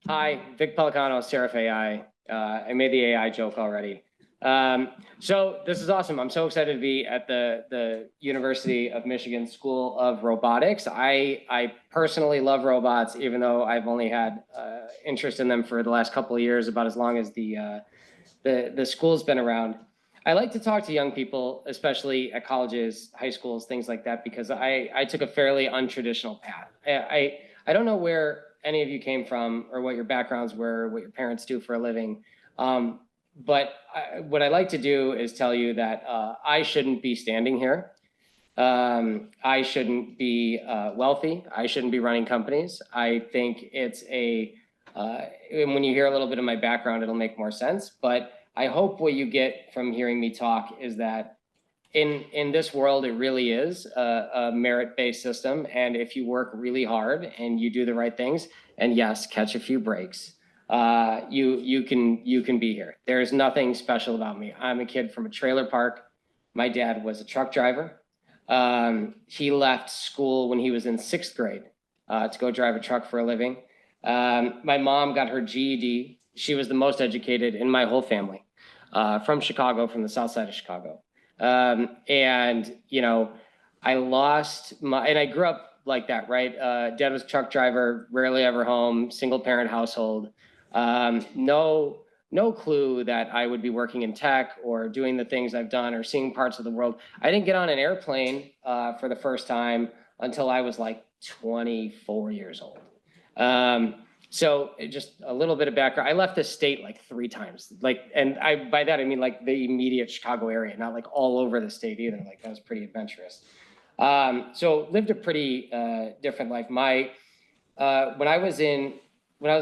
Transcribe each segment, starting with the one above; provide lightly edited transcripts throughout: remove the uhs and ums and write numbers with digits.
Hi, Vic Pellicano, Seraph AI. I made the AI joke already. So this is awesome. I'm so excited to be at the University of Michigan School of Robotics. I personally love robots, even though I've only had interest in them for the last couple of years, about as long as the school's been around. I like to talk to young people, especially at colleges, high schools, things like that, because I took a fairly untraditional path. I don't know where any of you came from or what your backgrounds were, what your parents do for a living. But what I like to do is tell you that I shouldn't be standing here. I shouldn't be wealthy. I shouldn't be running companies. I think it's and when you hear a little bit of my background, it'll make more sense. But I hope what you get from hearing me talk is that in this world, it really is a merit-based system. And if you work really hard and you do the right things, and yes, catch a few breaks, you can be here. There's nothing special about me. I'm a kid from a trailer park. My dad was a truck driver. He left school when he was in 6th grade to go drive a truck for a living. My mom got her GED. She was the most educated in my whole family, from Chicago, from the south side of Chicago. And, you know, and I grew up like that, right? Dad was a truck driver, rarely ever home, single parent household. No clue that I would be working in tech or doing the things I've done or seeing parts of the world. I didn't get on an airplane for the first time until I was like 24 years old. So just a little bit of background. I left the state like 3 times, and by that I mean like the immediate Chicago area, not like all over the state either. Like that was pretty adventurous. So lived a pretty different life. When I was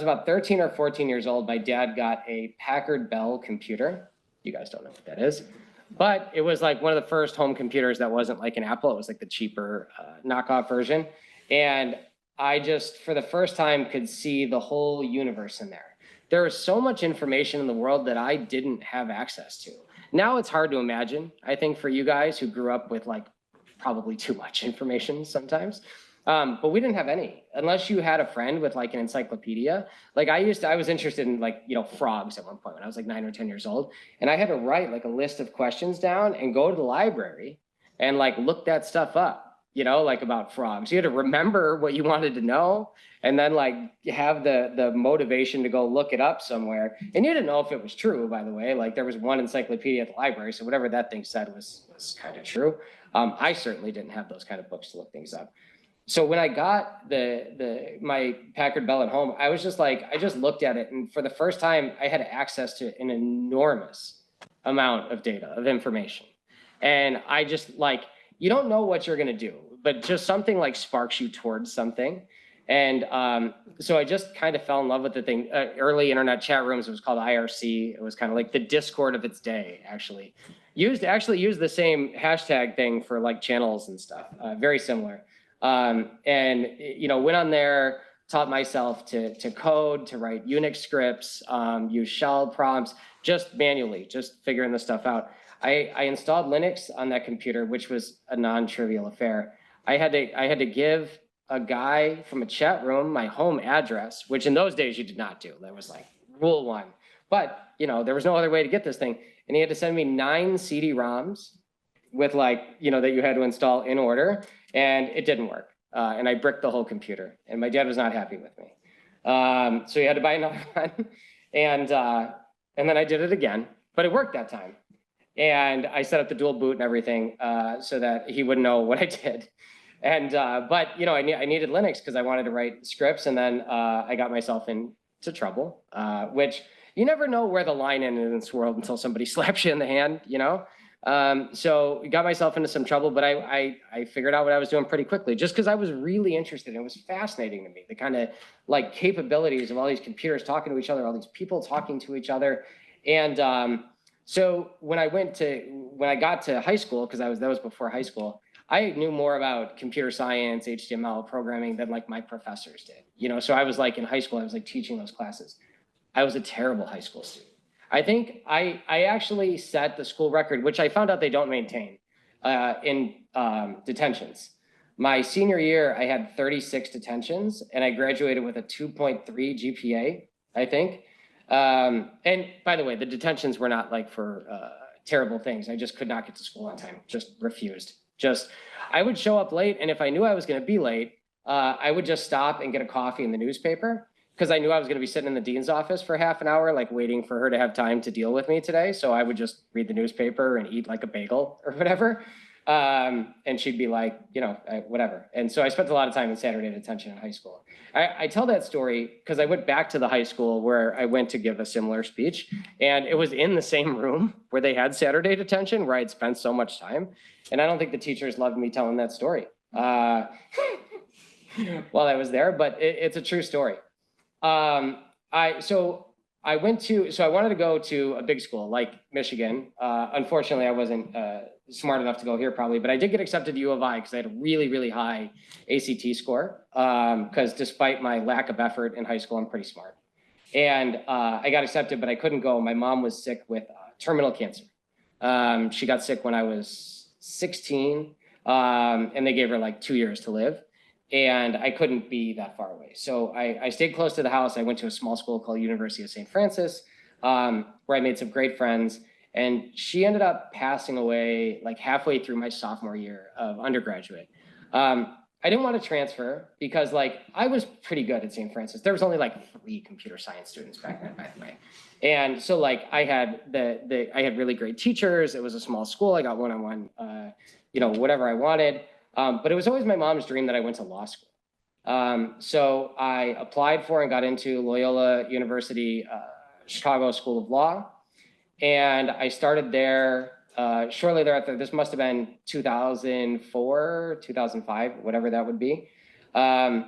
about 13 or 14 years old, my dad got a Packard Bell computer. You guys don't know what that is, but it was like one of the first home computers that wasn't like an Apple. It was like the cheaper knockoff version. And I just, for the first time, could see the whole universe in there. There was so much information in the world that I didn't have access to. Now it's hard to imagine, I think, for you guys who grew up with like probably too much information sometimes. But we didn't have any, unless you had a friend with like an encyclopedia. Like I was interested in like, frogs at one point when I was like 9 or 10 years old. And I had to write like a list of questions down and go to the library and like look that stuff up, like about frogs. You had to remember what you wanted to know and then like have the motivation to go look it up somewhere. And you didn't know if it was true, by the way. Like there was one encyclopedia at the library, so whatever that thing said was kind of true. I certainly didn't have those kind of books to look things up. So when I got my Packard Bell at home, I was just like, I just looked at it, and for the first time, I had access to an enormous amount of data, of information. And I just like, you don't know what you're gonna do, but just something like sparks you towards something. And so I just kind of fell in love with the thing. Early internet chat rooms, it was called IRC. It was kind of like the Discord of its day, actually. Used the same hashtag thing for like channels and stuff, very similar. And went on there, taught myself to code, to write Unix scripts, use shell prompts, just manually, just figuring this stuff out. I installed Linux on that computer, which was a non-trivial affair. I had to give a guy from a chat room my home address, which in those days you did not do. That was like rule 1. But there was no other way to get this thing, and he had to send me 9 CD-ROMs with like that you had to install in order, and it didn't work. And I bricked the whole computer, and my dad was not happy with me. So he had to buy another one, and then I did it again, but it worked that time. And I set up the dual boot and everything so that he wouldn't know what I did. And but I needed Linux because I wanted to write scripts, and then I got myself into trouble, which you never know where the line is in this world until somebody slaps you in the hand, So got myself into some trouble, but I figured out what I was doing pretty quickly, just because I was really interested. It was fascinating to me, the kind of like capabilities of all these computers talking to each other, all these people talking to each other. And so when I got to high school, because that was before high school, I knew more about computer science, HTML programming than like my professors did. So I was like in high school, I was like teaching those classes. I was a terrible high school student. I think I actually set the school record, which I found out they don't maintain, in detentions. My senior year, I had 36 detentions, and I graduated with a 2.3 GPA. I think. And by the way, the detentions were not like for terrible things. I just could not get to school on time, just refused. I would show up late, and if I knew I was going to be late, I would just stop and get a coffee in the newspaper, because I knew I was going to be sitting in the dean's office for half an hour, like waiting for her to have time to deal with me today. So I would just read the newspaper and eat like a bagel or whatever. And she'd be like, whatever. And so I spent a lot of time in Saturday detention in high school. I tell that story because I went back to the high school where I went to give a similar speech, and it was in the same room where they had Saturday detention, where I'd spent so much time. And I don't think the teachers loved me telling that story while I was there, but it's a true story. I wanted to go to a big school like Michigan. Unfortunately, I wasn't smart enough to go here probably, but I did get accepted to U of I because I had a really, really high ACT score. Because despite my lack of effort in high school, I'm pretty smart. And I got accepted, but I couldn't go. My mom was sick with terminal cancer. She got sick when I was 16, and they gave her like 2 years to live. And I couldn't be that far away. So I stayed close to the house. I went to a small school called University of St. Francis, where I made some great friends. And she ended up passing away like halfway through my sophomore year of undergraduate. I didn't want to transfer because like I was pretty good at St. Francis. There was only like 3 computer science students back then, by the way. And so like I had I had really great teachers. It was a small school. I got one-on-one, whatever I wanted. But it was always my mom's dream that I went to law school. So I applied for and got into Loyola University, Chicago School of Law. And I started there shortly thereafter. This must have been 2004, 2005, whatever that would be. And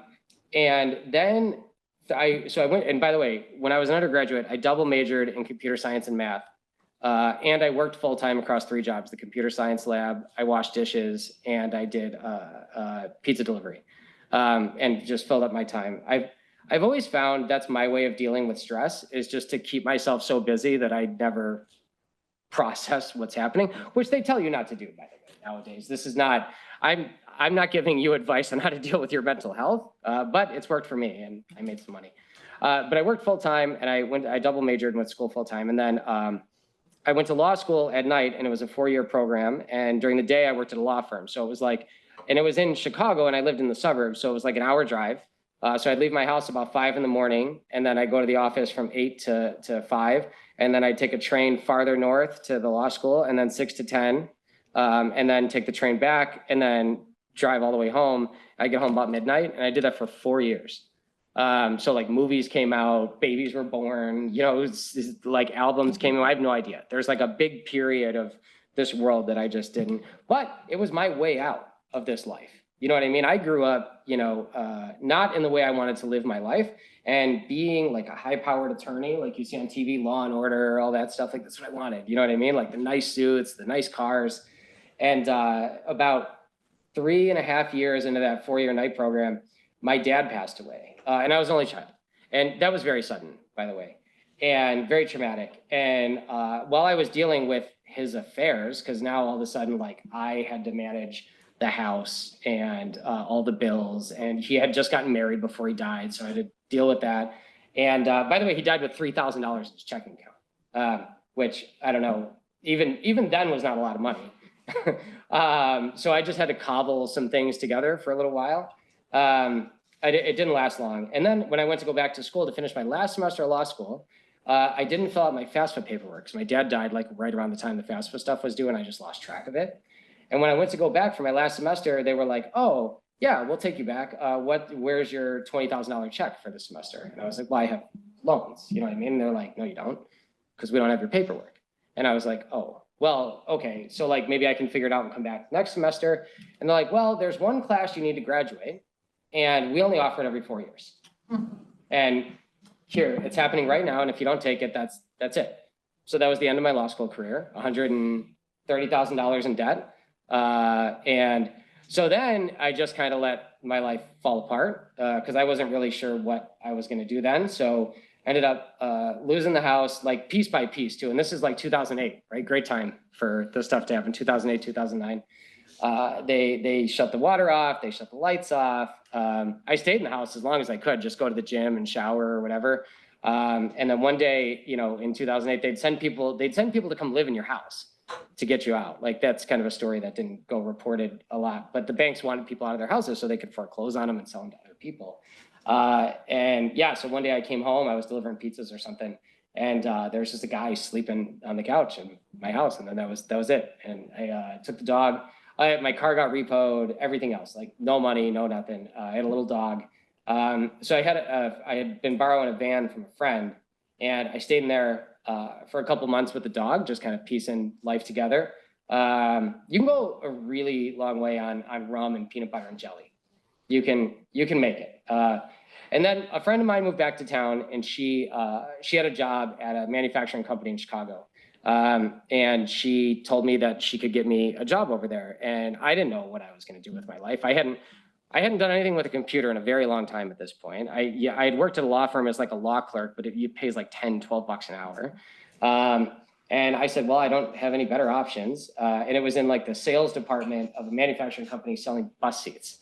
then I went, and by the way, when I was an undergraduate, I double majored in computer science and math. And I worked full-time across 3 jobs: the computer science lab, I washed dishes, and I did pizza delivery, and just filled up my time. I've always found that's my way of dealing with stress, is just to keep myself so busy that I never process what's happening, which they tell you not to do, by the way, nowadays. This is not, I'm not giving you advice on how to deal with your mental health, but it's worked for me, and I made some money. But I worked full-time, and I double majored and went to school full-time, and then I went to law school at night, and it was a 4-year program. And during the day, I worked at a law firm. So it was like, and it was in Chicago, and I lived in the suburbs. So it was like an hour drive. So I'd leave my house about 5 in the morning, and then I'd go to the office from 8 to 5. And then I'd take a train farther north to the law school, and then 6 to 10, and then take the train back, and then drive all the way home. I'd get home about midnight, and I did that for 4 years. So like movies came out, babies were born, like albums came out. I have no idea. There's like a big period of this world that I just didn't, but it was my way out of this life. You know what I mean? I grew up, not in the way I wanted to live my life, and being like a high-powered attorney, like you see on TV, Law and Order, all that stuff, like that's what I wanted. You know what I mean? Like the nice suits, the nice cars. And about 3.5 years into that 4-year night program, my dad passed away, and I was the only child. And that was very sudden, by the way, and very traumatic. And while I was dealing with his affairs, because now all of a sudden, like I had to manage the house and all the bills, and he had just gotten married before he died, so I had to deal with that. And by the way, he died with $3,000 in his checking account, which I don't know, even then was not a lot of money. So I just had to cobble some things together for a little while. It didn't last long. And then when I went to go back to school to finish my last semester of law school, I didn't fill out my FAFSA paperwork because my dad died like right around the time the FAFSA stuff was due, and I just lost track of it. And when I went to go back for my last semester, they were like, "Oh, yeah, we'll take you back. Where's your $20,000 check for the semester?" And I was like, "Well, I have loans." You know what I mean? And they're like, "No, you don't, because we don't have your paperwork." And I was like, "Oh, well, okay. So like maybe I can figure it out and come back next semester." And they're like, "Well, there's one class you need to graduate, and we only offer it every 4 years." And here, it's happening right now. And if you don't take it, that's it. So that was the end of my law school career, $130,000 in debt. And so then I just kind of let my life fall apart because I wasn't really sure what I was going to do then. So I ended up losing the house like piece by piece too. And this is like 2008, right? Great time for this stuff to happen, 2008, 2009. They shut the water off, they shut the lights off. I stayed in the house as long as I could, just go to the gym and shower or whatever. And then one day, in 2008, they'd send people to come live in your house to get you out. Like, that's kind of a story that didn't go reported a lot, but the banks wanted people out of their houses so they could foreclose on them and sell them to other people. And yeah, so one day I came home, I was delivering pizzas or something, and there was just a guy sleeping on the couch in my house, and then that was it. And I took the dog. My car got repoed, everything else, like no money, no nothing. I had a little dog. So I had been borrowing a van from a friend, and I stayed in there for a couple months with the dog, just kind of piecing life together. You can go a really long way on rum and peanut butter and jelly. You can make it. And then a friend of mine moved back to town, and she had a job at a manufacturing company in Chicago. And she told me that she could get me a job over there. And I didn't know what I was going to do with my life. I hadn't done anything with a computer in a very long time at this point. I had worked at a law firm as like a law clerk, but it pays like 10, 12 bucks an hour. And I said, well, I don't have any better options. And it was in like the sales department of a manufacturing company selling bus seats.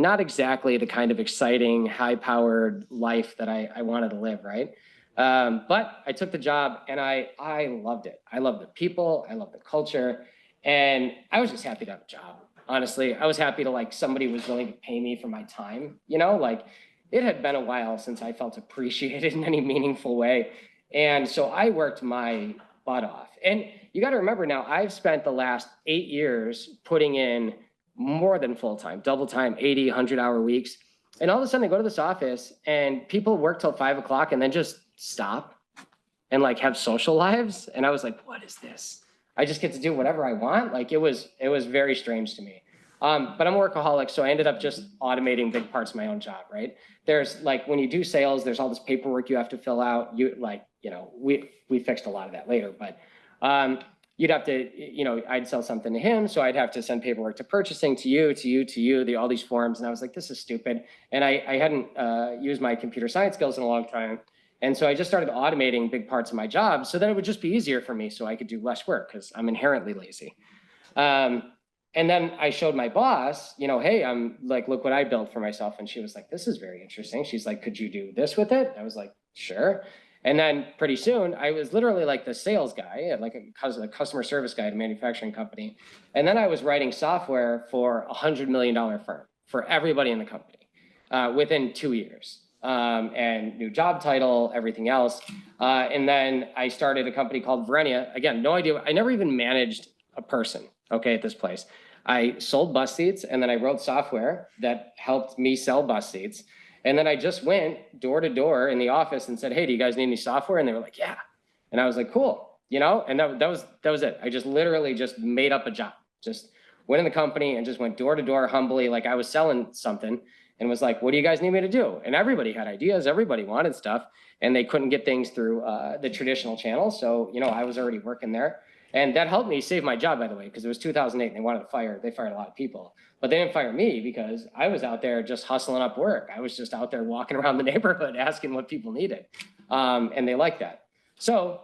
Not exactly the kind of exciting, high-powered life that I wanted to live, right? But I took the job, and I loved it. I loved the people, I loved the culture, and I was just happy to have a job. Honestly, I was happy to, like, somebody was willing to pay me for my time, like it had been a while since I felt appreciated in any meaningful way. And so I worked my butt off. And you got to remember now, I've spent the last 8 years putting in more than full-time, double time, 80, 100-hour weeks. And all of a sudden I go to this office and people work till 5 o'clock and then just stop and like have social lives. And I was like, what is this? I just get to do whatever I want. Like, it was very strange to me. But I'm a workaholic, so I ended up just automating big parts of my own job, right? There's like, when you do sales, there's all this paperwork you have to fill out. We fixed a lot of that later, but you'd have to, I'd sell something to him, so I'd have to send paperwork to purchasing, to you, all these forms. And I was like, this is stupid. And I hadn't used my computer science skills in a long time. And so I just started automating big parts of my job so that it would just be easier for me so I could do less work, because I'm inherently lazy. And then I showed my boss, hey, I'm like, look what I built for myself. And she was like, this is very interesting. She's like, could you do this with it? I was like, sure. And then pretty soon I was literally like the sales guy, like a customer service guy at a manufacturing company. And then I was writing software for a $100 million firm for everybody in the company within 2 years. And new job title, everything else. And then I started a company called Verenia. Again, no idea. I never even managed a person, okay, at this place. I sold bus seats, and then I wrote software that helped me sell bus seats. And then I just went door to door in the office and said, hey, do you guys need any software? And they were like, yeah. And I was like, cool, and that was it. I just literally just made up a job, just went in the company and just went door to door humbly, like I was selling something, and was like, what do you guys need me to do? And everybody had ideas, everybody wanted stuff, and they couldn't get things through the traditional channels. So, I was already working there. And that helped me save my job, by the way, because it was 2008 and they fired a lot of people. But they didn't fire me because I was out there just hustling up work. I was just out there walking around the neighborhood asking what people needed. And they liked that. So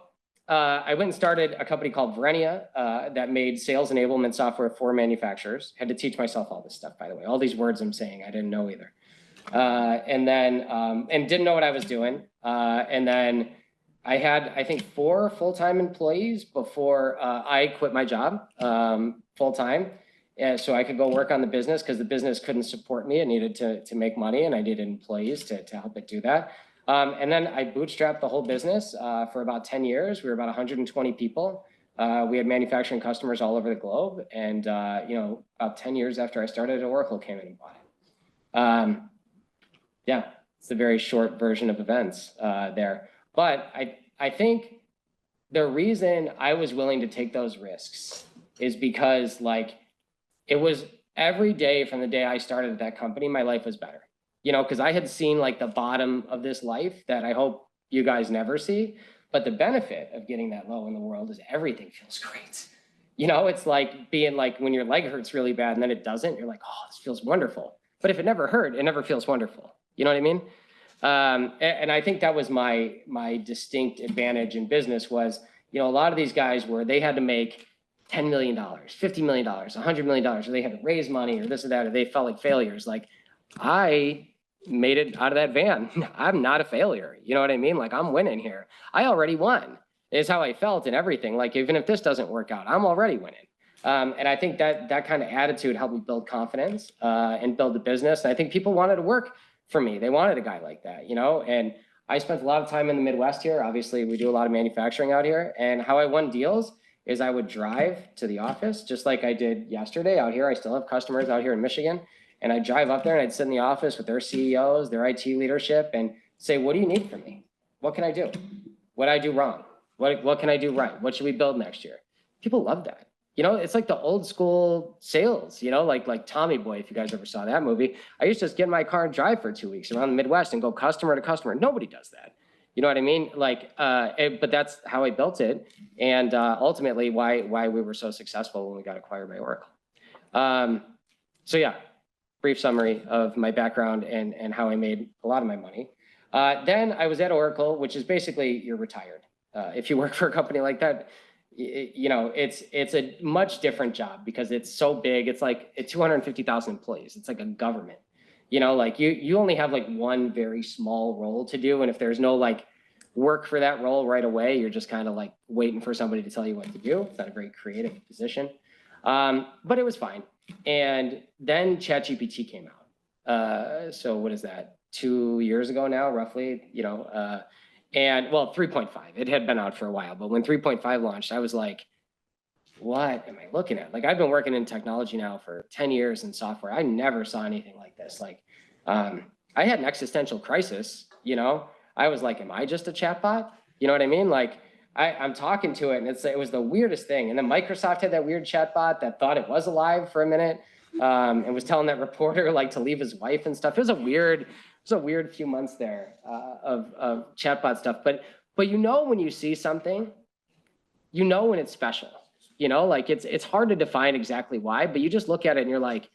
I went and started a company called Verenia that made sales enablement software for manufacturers. Had to teach myself all this stuff, by the way. All these words I'm saying, I didn't know either. And didn't know what I was doing. And then I had, I think, 4 full-time employees before I quit my job full-time. So I could go work on the business, because the business couldn't support me. It needed to make money, and I needed employees to help it do that. And then I bootstrapped the whole business for about 10 years. We were about 120 people. We had manufacturing customers all over the globe. And, about 10 years after I started, Oracle came in and bought it. Yeah, it's a very short version of events there. But I think the reason I was willing to take those risks is because, like, it was every day from the day I started at that company, my life was better. Because I had seen like the bottom of this life that I hope you guys never see. But the benefit of getting that low in the world is everything feels great. It's like being like when your leg hurts really bad and then it doesn't, you're like, oh, this feels wonderful. But if it never hurt, it never feels wonderful. You know what I mean? And I think that was my distinct advantage in business was, a lot of these guys they had to make $10 million, $50 million, $100 million, or they had to raise money or this or that, or they felt like failures. Like, I made it out of that van. I'm not a failure. You know what I mean? Like, I'm winning here. I already won is how I felt and everything. Like, even if this doesn't work out, I'm already winning. And I think that kind of attitude helped me build confidence and build the business. And I think people wanted to work for me. They wanted a guy like that, you know? And I spent a lot of time in the Midwest here. Obviously, we do a lot of manufacturing out here. And how I won deals is I would drive to the office, just like I did yesterday out here. I still have customers out here in Michigan. And I'd drive up there and I'd sit in the office with their CEOs, their IT leadership, and say, what do you need from me? What can I do? What did I do wrong? What can I do right? What should we build next year? People love that. You know, it's like the old school sales, you know, like Tommy Boy, if you guys ever saw that movie. I used to just get in my car and drive for 2 weeks around the Midwest and go customer to customer. Nobody does that. You know what I mean? Like, but that's how I built it. And ultimately why we were so successful when we got acquired by Oracle. So yeah, brief summary of my background and how I made a lot of my money. Then I was at Oracle, which is basically you're retired. If you work for a company like that, you know, it's a much different job because it's so big. It's like 250,000 employees. It's like a government, you know, like you only have like one very small role to do. And if there's no like work for that role right away, you're just kind of like waiting for somebody to tell you what to do. It's not a very creative position, but it was fine. And then ChatGPT came out. So what is that? 2 years ago now, roughly, you know, and well, 3.5, it had been out for a while, but when 3.5 launched, I was like, what am I looking at? Like, I've been working in technology now for 10 years in software. I never saw anything like this. Like, I had an existential crisis, you know? I was like, am I just a chatbot? You know what I mean? Like, I'm talking to it and it was the weirdest thing. And then Microsoft had that weird chatbot that thought it was alive for a minute and was telling that reporter like to leave his wife and stuff. It was a weird few months there of chatbot stuff. But you know when you see something, you know when it's special. You know, like it's hard to define exactly why, but you just look at it and you're like,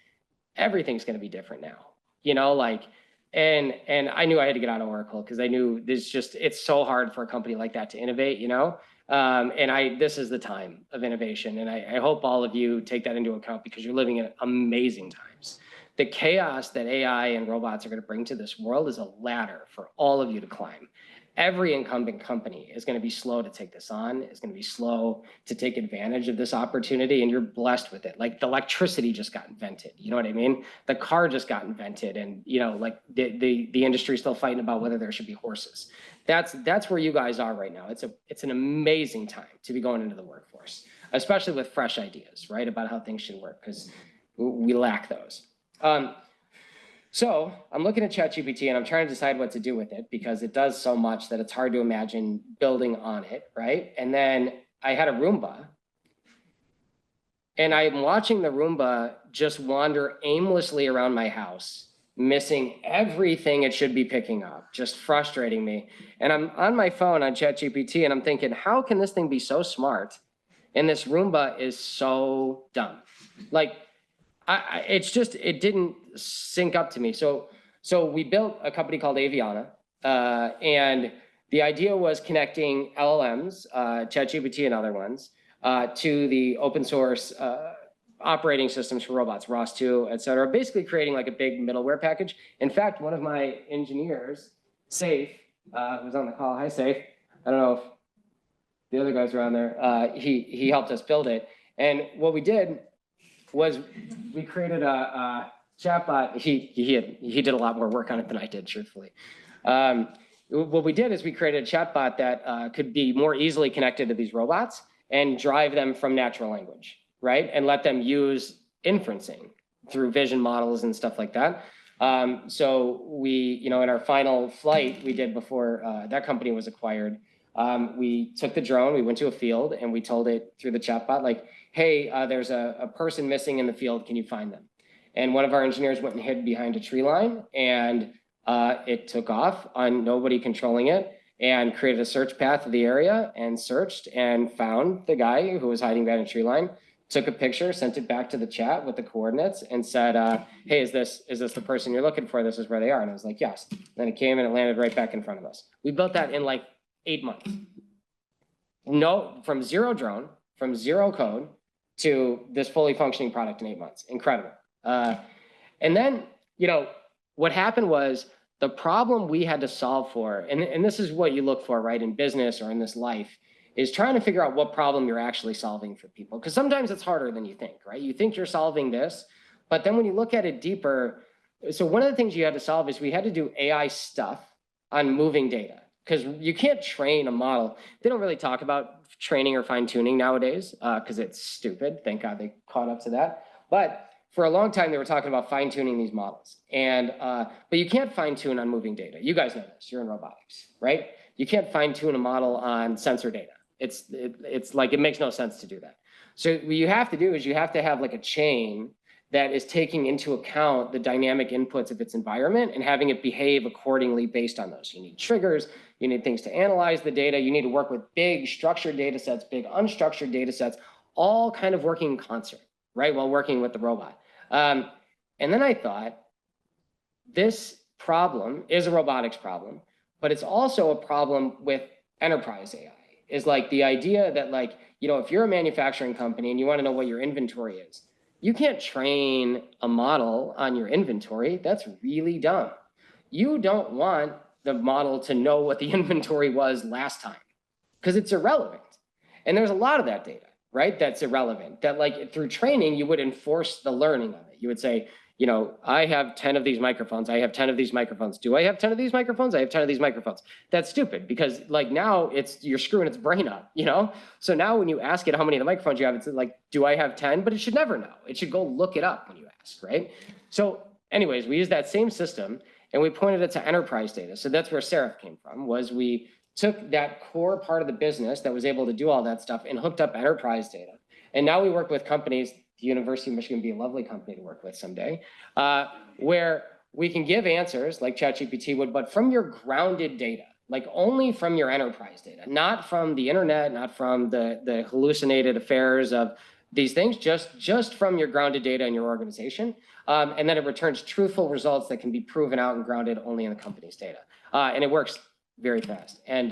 everything's going to be different now. You know, like, and I knew I had to get out of Oracle because I knew it's so hard for a company like that to innovate, you know. And this is the time of innovation, and I hope all of you take that into account because you're living in amazing times. The chaos that AI and robots are going to bring to this world is a ladder for all of you to climb. Every incumbent company is going to be slow to take this on, is going to be slow to take advantage of this opportunity, and you're blessed with it. Like the electricity just got invented, you know what I mean? The car just got invented, and you know, like the industry is still fighting about whether there should be horses. That's where you guys are right now. It's an amazing time to be going into the workforce, especially with fresh ideas, right, about how things should work, because we lack those. So I'm looking at ChatGPT and I'm trying to decide what to do with it because it does so much that it's hard to imagine building on it, right? And then I had a Roomba and I'm watching the Roomba just wander aimlessly around my house, missing everything it should be picking up, just frustrating me. And I'm on my phone on ChatGPT and I'm thinking, how can this thing be so smart? And this Roomba is so dumb. Like, it didn't sync up to me. So we built a company called Aviana, and the idea was connecting LLMs, ChatGPT and other ones, to the open source operating systems for robots, ROS2, et cetera, basically creating like a big middleware package. In fact, one of my engineers, Safe, who's on the call, hi Safe, I don't know if the other guys are on there, he helped us build it. And what we did was we created a chatbot. He did a lot more work on it than I did, truthfully. What we did is we created a chatbot that could be more easily connected to these robots and drive them from natural language, right? And let them use inferencing through vision models and stuff like that. So we, you know, in our final flight we did before that company was acquired, we took the drone, we went to a field, and we told it through the chatbot, like, hey, there's a person missing in the field, can you find them? And one of our engineers went and hid behind a tree line, and it took off on nobody controlling it, and created a search path of the area, and searched, and found the guy who was hiding behind a tree line, took a picture, sent it back to the chat with the coordinates, and said, hey, is this the person you're looking for? This is where they are. And I was like, yes. Then it came and it landed right back in front of us. We built that in like 8 months. No, from zero drone, from zero code, to this fully functioning product in 8 months. Incredible. And then, you know, what happened was the problem we had to solve for, and this is what you look for, right, in business or in this life, is trying to figure out what problem you're actually solving for people. Because sometimes it's harder than you think, right? You think you're solving this, but then when you look at it deeper, so one of the things you had to solve is we had to do AI stuff on moving data, because you can't train a model. They don't really talk about training or fine tuning nowadays because it's stupid. Thank God they caught up to that. But for a long time, they were talking about fine tuning these models. And but you can't fine tune on moving data. You guys know this. You're in robotics, right? You can't fine tune a model on sensor data. It's like, it makes no sense to do that. So what you have to do is you have to have like a chain that is taking into account the dynamic inputs of its environment and having it behave accordingly based on those. You need triggers, you need things to analyze the data, you need to work with big structured data sets, big unstructured data sets, all kind of working in concert, right, while working with the robot. And then I thought, this problem is a robotics problem, but it's also a problem with enterprise AI. Is like the idea that, like, you know, if you're a manufacturing company and you want to know what your inventory is, you can't train a model on your inventory. That's really dumb. You don't want the model to know what the inventory was last time because it's irrelevant. And there's a lot of that data, right, that's irrelevant, that like through training, you would enforce the learning of it. You would say, you know, I have 10 of these microphones. I have 10 of these microphones. Do I have 10 of these microphones? I have 10 of these microphones. That's stupid because like now you're screwing its brain up, you know? So now when you ask it how many of the microphones you have, it's like, do I have 10? But it should never know. It should go look it up when you ask, right? So anyways, we use that same system and we pointed it to enterprise data. So that's where Seraph came from, was we took that core part of the business that was able to do all that stuff and hooked up enterprise data. And now we work with companies. The University of Michigan would be a lovely company to work with someday, where we can give answers like ChatGPT would, but from your grounded data, like only from your enterprise data, not from the internet, not from the hallucinated affairs of these things, just from your grounded data in your organization. And then it returns truthful results that can be proven out and grounded only in the company's data. And it works very fast. And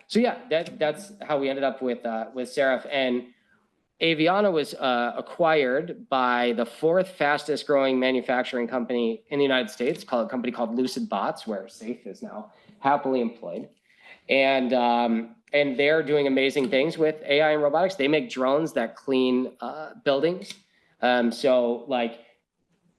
so yeah, that's how we ended up with Seraph. And Aviana was acquired by the 4th fastest growing manufacturing company in the United States, a company called Lucid Bots, where Safe is now happily employed. And they're doing amazing things with AI and robotics. They make drones that clean buildings. So like,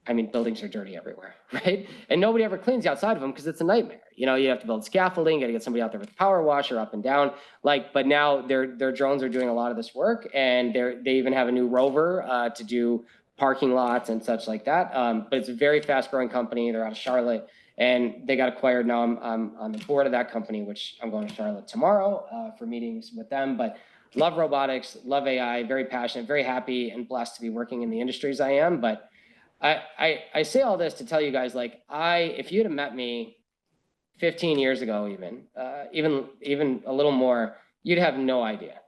I mean, buildings are dirty everywhere, right? And nobody ever cleans outside of them because it's a nightmare. You know, you have to build scaffolding, you got to get somebody out there with a power washer up and down. Like, but now their drones are doing a lot of this work, and they even have a new rover to do parking lots and such like that. But it's a very fast-growing company. They're out of Charlotte, and they got acquired. Now I'm on the board of that company, which I'm going to Charlotte tomorrow for meetings with them. But love robotics, love AI, very passionate, very happy, and blessed to be working in the industries I am. But I say all this to tell you guys, like, if you'd have met me 15 years ago, even a little more, you'd have no idea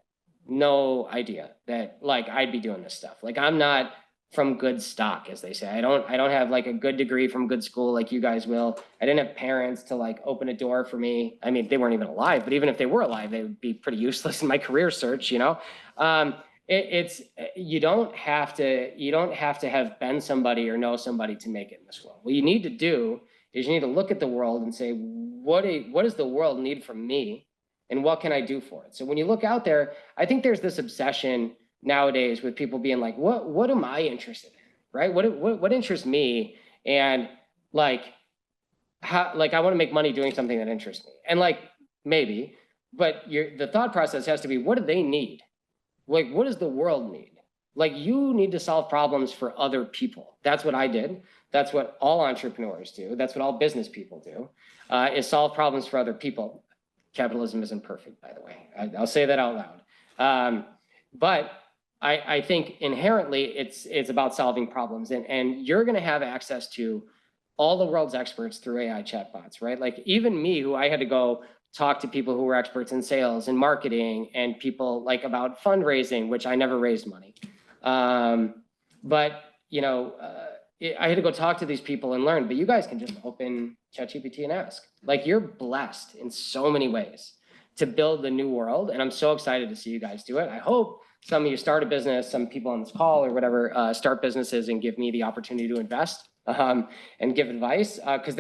that like I'd be doing this stuff. Like, I'm not from good stock, as they say. I don't have like a good degree from good school like you guys will. I didn't have parents to like open a door for me. I mean, they weren't even alive, but even if they were alive, they would be pretty useless in my career search, you know? You don't have to have been somebody or know somebody to make it in this world. What you need to do is you need to look at the world and say, what does the world need from me, and what can I do for it? So when you look out there, I think there's this obsession nowadays with people being like, what am I interested in, right? What interests me, and like how, like I want to make money doing something that interests me, and like maybe, but the thought process has to be, what do they need? Like, what does the world need? Like, you need to solve problems for other people. That's what I did. That's what all entrepreneurs do. That's what all business people do, is solve problems for other people. Capitalism isn't perfect, by the way. I'll say that out loud. But I think inherently it's about solving problems. And you're going to have access to all the world's experts through AI chatbots, right? Like, even me, who I had to go talk to people who were experts in sales and marketing, and people like about fundraising, which I never raised money. But you know, I had to go talk to these people and learn. But you guys can just open ChatGPT and ask. Like, you're blessed in so many ways to build the new world, and I'm so excited to see you guys do it. I hope some of you start a business, some people on this call or whatever start businesses and give me the opportunity to invest and give advice, because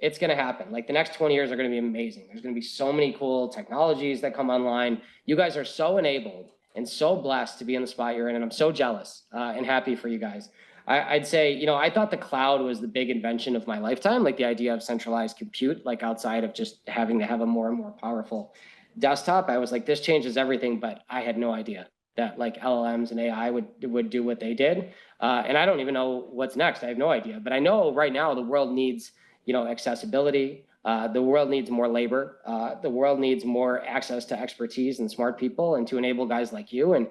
it's going to happen. Like the next 20 years are going to be amazing. There's going to be so many cool technologies that come online. You guys are so enabled and so blessed to be in the spot you're in. And I'm so jealous and happy for you guys. I'd say, you know, I thought the cloud was the big invention of my lifetime, like the idea of centralized compute, like outside of just having to have a more and more powerful desktop. I was like, this changes everything, but I had no idea that like LLMs and AI would do what they did. And I don't even know what's next. I have no idea. But I know right now the world needs, you know, accessibility. The world needs more labor. The world needs more access to expertise and smart people, and to enable guys like you and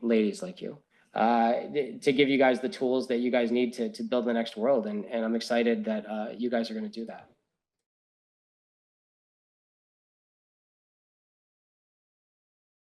ladies like you. To give you guys the tools that you guys need to build the next world. And I'm excited that you guys are going to do that.